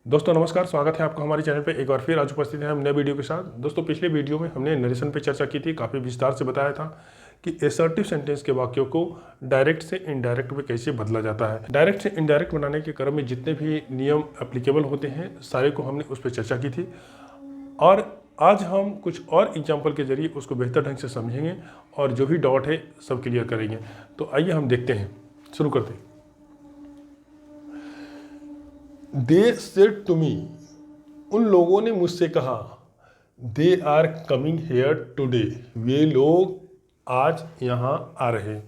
दोस्तों नमस्कार, स्वागत है आपका हमारे चैनल पे। एक बार फिर आज उपस्थित हैं हम नए वीडियो के साथ। दोस्तों पिछले वीडियो में हमने नरेशन पे चर्चा की थी, काफ़ी विस्तार से बताया था कि एसर्टिव सेंटेंस के वाक्यों को डायरेक्ट से इनडायरेक्ट में कैसे बदला जाता है। डायरेक्ट से इनडायरेक्ट बनाने के क्रम में जितने भी नियम एप्लीकेबल होते हैं सारे को हमने उस पर चर्चा की थी, और आज हम कुछ और एग्जाम्पल के जरिए उसको बेहतर ढंग से समझेंगे और जो भी डाउट है सब क्लियर करेंगे। तो आइए हम देखते हैं, शुरू करते हैं। दे सेड टू मी, उन लोगों ने मुझसे कहा, they are coming here today, वे लोग आज यहाँ आ रहे हैं।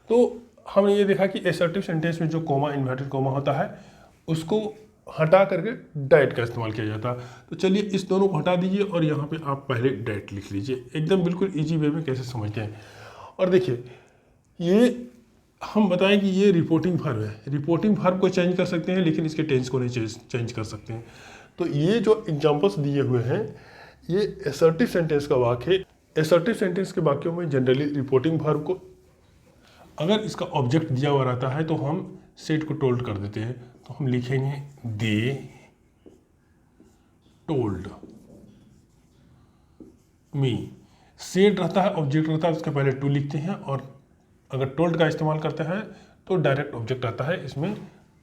तो हमने ये देखा कि एसर्टिव सेंटेंस में जो कोमा इन्वर्टेड कोमा होता है उसको हटा करके डाइट का इस्तेमाल किया जाता है। तो चलिए इस दोनों को हटा दीजिए और यहाँ पे आप पहले डाइट लिख लीजिए, एकदम बिल्कुल इजी वे में कैसे समझते हैं। और देखिए ये हम बताएं कि ये रिपोर्टिंग वर्ब है। रिपोर्टिंग वर्ब को चेंज कर सकते हैं लेकिन इसके टेंस को नहीं चेंज कर सकते हैं। तो ये जो एग्जांपल्स दिए हुए हैं ये एसर्टिव सेंटेंस का वाक्य है। एसर्टिव सेंटेंस के वाक्यों में जनरली रिपोर्टिंग वर्ब को अगर इसका ऑब्जेक्ट दिया हुआ रहता है तो हम सेड को टोल्ड कर देते हैं। तो हम लिखेंगे दे टोल्ड मी। सेड रहता है, ऑब्जेक्ट रहता है, उसके पहले टू लिखते हैं, और अगर टोल्ड का इस्तेमाल करते हैं तो डायरेक्ट ऑब्जेक्ट आता है, इसमें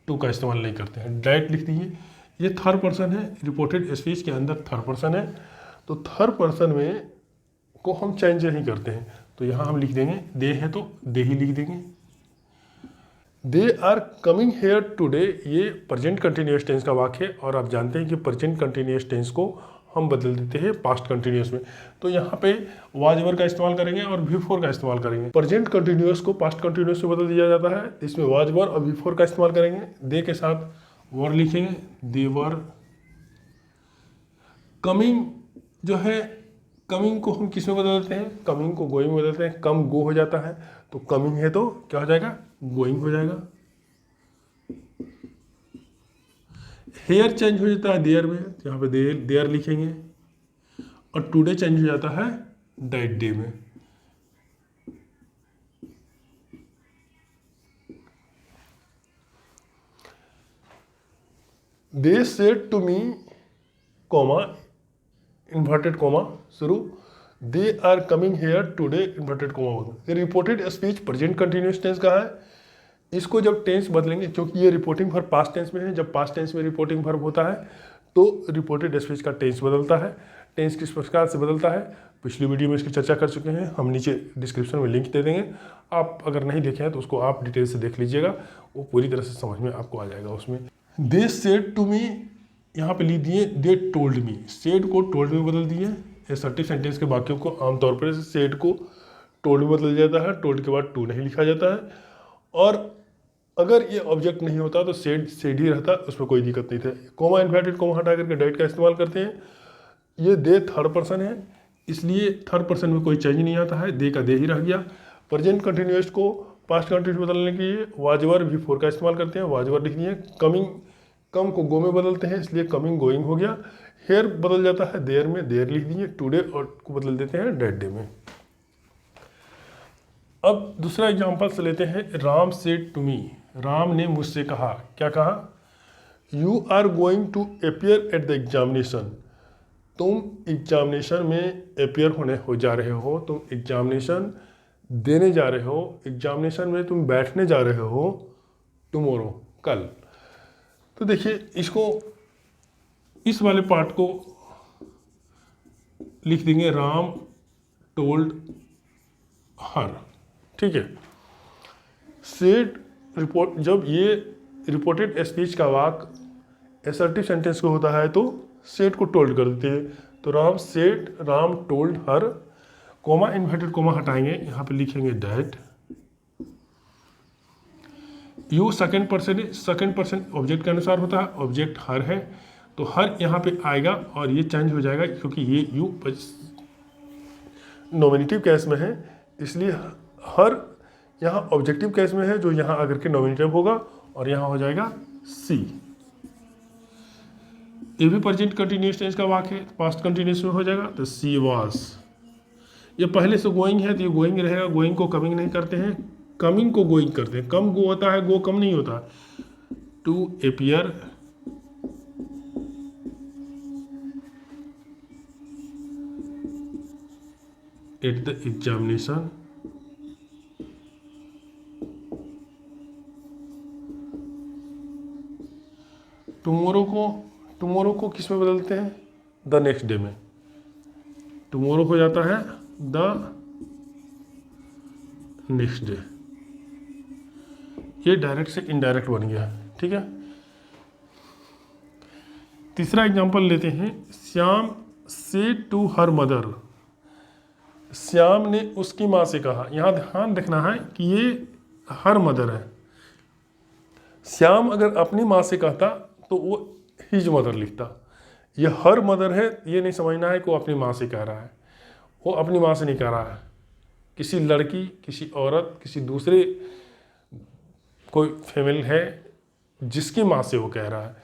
टू का इस्तेमाल नहीं करते हैं। डायरेक्ट लिख दीजिए। ये थर्ड पर्सन है, रिपोर्टेड स्पीच के अंदर थर्ड पर्सन है, तो थर्ड पर्सन में को हम चेंज नहीं करते हैं। तो यहाँ हम लिख देंगे दे है तो दे ही लिख देंगे। They are coming here today, ये प्रेजेंट कंटिन्यूअस टेंस का वाक्य है, और आप जानते हैं कि प्रेजेंट कंटिन्यूअस टेंस को हम बदल देते हैं पास्ट कंटिन्यूअस में। तो यहाँ पे वाज वर का इस्तेमाल करेंगे और बिफोर का इस्तेमाल करेंगे। प्रेजेंट कंटिन्यूअस को पास्ट कंटिन्यूअस में बदल दिया जाता है, इसमें वाज वर और बिफोर का इस्तेमाल करेंगे। दे के साथ वर लिखेंगे, दे वर। कमिंग जो है, कमिंग को हम किस में बदल देते हैं? कमिंग को गोइंग में बदलते हैं। कम गो हो जाता है, तो कमिंग है तो क्या हो जाएगा? गोइंग हो जाएगा। हेयर चेंज हो जाता है देयर में, तो यहाँ पे देयर लिखेंगे, और टुडे चेंज हो जाता है दैट डे में। They said to me comma inverted comma शुरू, they are coming here today inverted comma. Reported speech present continuous tense का है। इसको जब टेंस बदलेंगे, क्योंकि ये रिपोर्टिंग वर्ब पास्ट टेंस में है, जब पास्ट टेंस में रिपोर्टिंग वर्ब होता है तो रिपोर्टेड स्पीच का टेंस बदलता है। टेंस किस प्रकार से बदलता है पिछली वीडियो में इसकी चर्चा कर चुके हैं, हम नीचे डिस्क्रिप्शन में लिंक दे देंगे। आप अगर नहीं देखे हैं तो उसको आप डिटेल से देख लीजिएगा, वो पूरी तरह से समझ में आपको आ जाएगा उसमें। दे सेड टू मी, यहाँ पे लिख दिए दे टोल्ड मी, सेड को टोल्ड में बदल दिए। एसर्टिव सेंटेंस के वाक्यों को आमतौर पर सेड को टोल्ड में बदल जाता है, टोल्ड के बाद टू नहीं लिखा जाता है। और अगर ये ऑब्जेक्ट नहीं होता तो सेड ही रहता, उसमें कोई दिक्कत नहीं था। कोमा इन्वर्टेड कोमा हटा करके डाइट का इस्तेमाल करते हैं। ये दे थर्ड पर्सन है, इसलिए थर्ड पर्सन में कोई चेंज नहीं आता है, दे का दे ही रह गया। प्रेजेंट कंटिन्यूअस को पास्ट कंटिन्यूअस बदलने के लिए वाजवर बिफोर का इस्तेमाल करते हैं, वाजवर लिख दिए। कमिंग, कम को गो में बदलते हैं, इसलिए कमिंग गोइंग हो गया। हेयर बदल जाता है देयर में, देयर लिख दिए। टुडे और को बदल देते हैं डेड डे में। अब दूसरा एग्जाम्पल से लेते हैं, Ram said to me, Ram ने मुझसे कहा। क्या कहा? You are going to appear at the examination, तुम एग्जामिनेशन में अपियर होने हो जा रहे हो, तुम एग्जामिनेशन देने जा रहे हो, एग्जामिनेशन में तुम बैठने जा रहे हो टुमारो, कल। तो देखिए इसको, इस वाले पार्ट को लिख देंगे राम टोल्ड हर, ठीक है। सेड रिपोर्ट, जब ये रिपोर्टेड स्पीच का वाक्य एसर्टिव सेंटेंस को होता है तो सेड को टोल्ड कर देते हैं। तो Ram said, Ram told her, coma inverted coma हटाएंगे, यहाँ पे लिखेंगे दैट। यू सेकंड पर्सन है, सेकंड पर्सन ऑब्जेक्ट के अनुसार होता है, ऑब्जेक्ट हर है तो हर यहाँ पे आएगा और ये चेंज हो जाएगा, क्योंकि ये यू नॉमिनेटिव केस में है, इसलिए हर यहाँ ऑब्जेक्टिव केस में है, जो यहाँ आकर के नॉमिनेटिव होगा, और यहाँ हो जाएगा सी। ये भी प्रेजेंट कंटिन्यूअस टेंस का वाक्य है, पास्ट कंटिन्यूअस में हो जाएगा, तो सी वाज। ये पहले से गोइंग है तो ये गोइंग रहेगा, गोइंग को कमिंग नहीं करते हैं, कमिंग को गोइंग करते हैं। कम गो होता है, गो कम नहीं होता। To appear at the examination tomorrow को किस में बदलते हैं? द नेक्स्ट डे में। टुमारो हो जाता है द नेक्स्ट डे। ये डायरेक्ट से इनडायरेक्ट बन गया, ठीक है। तीसरा एग्जांपल लेते हैं। श्याम से टू हर मदर। श्याम ने उसकी माँ से कहा। यहाँ ध्यान रखना है कि ये हर मदर है। श्याम अगर अपनी माँ से कहता तो वो हिज मदर लिखता। ये हर मदर है, ये नहीं समझना है कि वो अपनी माँ से कह रहा है। वो अपनी माँ से नहीं कह रहा है, किसी लड़की, किसी औरत, किसी दूसरे कोई फीमेल है जिसकी माँ से वो कह रहा है।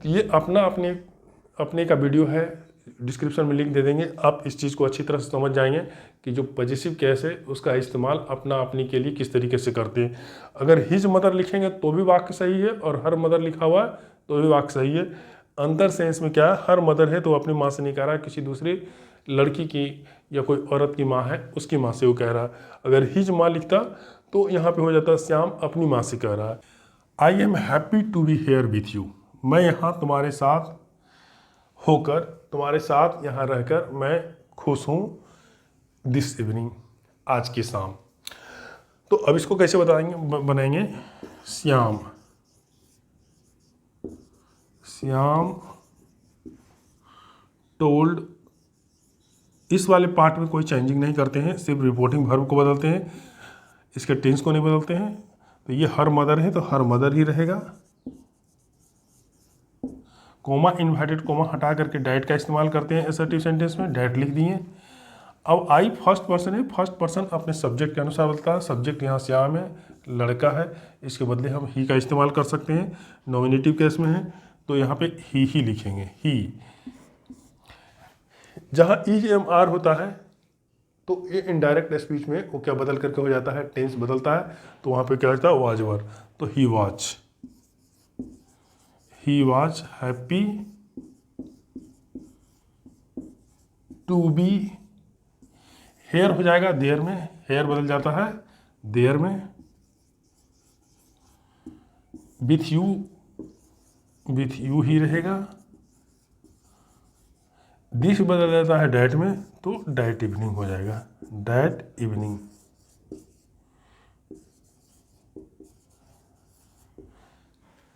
तो ये अपने का वीडियो है, डिस्क्रिप्शन में लिंक दे देंगे। आप इस चीज़ को अच्छी तरह से समझ जाएंगे कि जो पॉजिटिव केस है उसका इस्तेमाल अपनी के लिए किस तरीके से करते हैं। अगर हिज मदर लिखेंगे तो भी वाक्य सही है, और हर मदर लिखा हुआ है तो भी वाक्य सही है। अंतर सेंस में क्या है, हर मदर है तो अपनी माँ से नहीं कह रहा है, किसी दूसरी लड़की की या कोई औरत की माँ है उसकी माँ से वो कह रहा है। अगर हिज माँ लिखता तो यहाँ पे हो जाता श्याम अपनी माँ से कह रहा है। I am happy to be here with you. मैं यहाँ तुम्हारे साथ होकर, तुम्हारे साथ यहाँ रहकर मैं खुश हूँ। दिस इवनिंग, आज की शाम। तो अब इसको कैसे बनाएंगे? श्याम टोल्ड। इस वाले पार्ट में कोई चेंजिंग नहीं करते हैं, सिर्फ रिपोर्टिंग वर्ब को बदलते हैं, इसके टेंस को नहीं बदलते हैं। तो ये हर मदर है तो हर मदर ही रहेगा। कोमा, इन्वर्टेड कोमा हटा करके डैट का इस्तेमाल करते हैं असर्टिव सेंटेंस में, डैट लिख दिए। अब आई फर्स्ट पर्सन है, फर्स्ट पर्सन अपने सब्जेक्ट के अनुसार बदलता है। सब्जेक्ट यहाँ श्याम है, लड़का है, इसके बदले हम ही का इस्तेमाल कर सकते हैं। नॉमिनेटिव केस में है तो यहाँ पे ही लिखेंगे, ही। जहाँ EMR होता है तो ये इनडायरेक्ट स्पीच में वो क्या बदल करके हो जाता है, टेंस बदलता है। तो वहाँ पे क्या होता है, वाज वर। तो he was happy to be. Here हो जाएगा देयर में, हेयर बदल जाता है देयर में। विथ यू ही रहेगा। दिस बदल जाता है डैट में तो डैट इवनिंग हो जाएगा, डैट इवनिंग।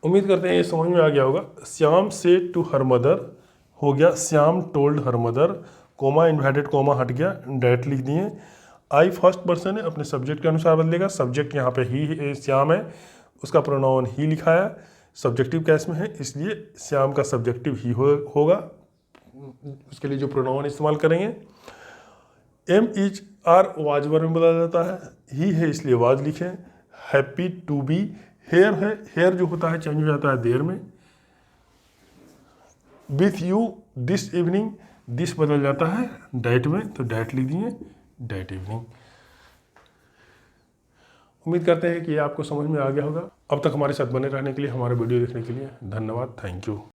उम्मीद करते हैं ये समझ में आ गया होगा। श्याम से टू हर मदर हो गया Shyam told her mother. Comma, inverted comma हट गया, डैट लिख दिए। आई फर्स्ट पर्सन है, अपने सब्जेक्ट के अनुसार बदलेगा। सब्जेक्ट यहाँ पे ही श्याम है, उसका प्रोनाउन ही लिखा है, सब्जेक्टिव केस में है, इसलिए श्याम का सब्जेक्टिव ही होगा। उसके लिए जो प्रोनाउन इस्तेमाल करेंगे। MR वाज वर्ब में बदल जाता है, ही है इसलिए वाज लिखें। हैप्पी टू बी, हेयर है, हेयर जो होता है चेंज हो जाता है देयर में। With you this evening, this बदल जाता है डैट में तो डैट लिख दिए, डैट इवनिंग। उम्मीद करते हैं कि ये आपको समझ में आ गया होगा। अब तक हमारे साथ बने रहने के लिए, हमारे वीडियो देखने के लिए धन्यवाद, थैंक यू।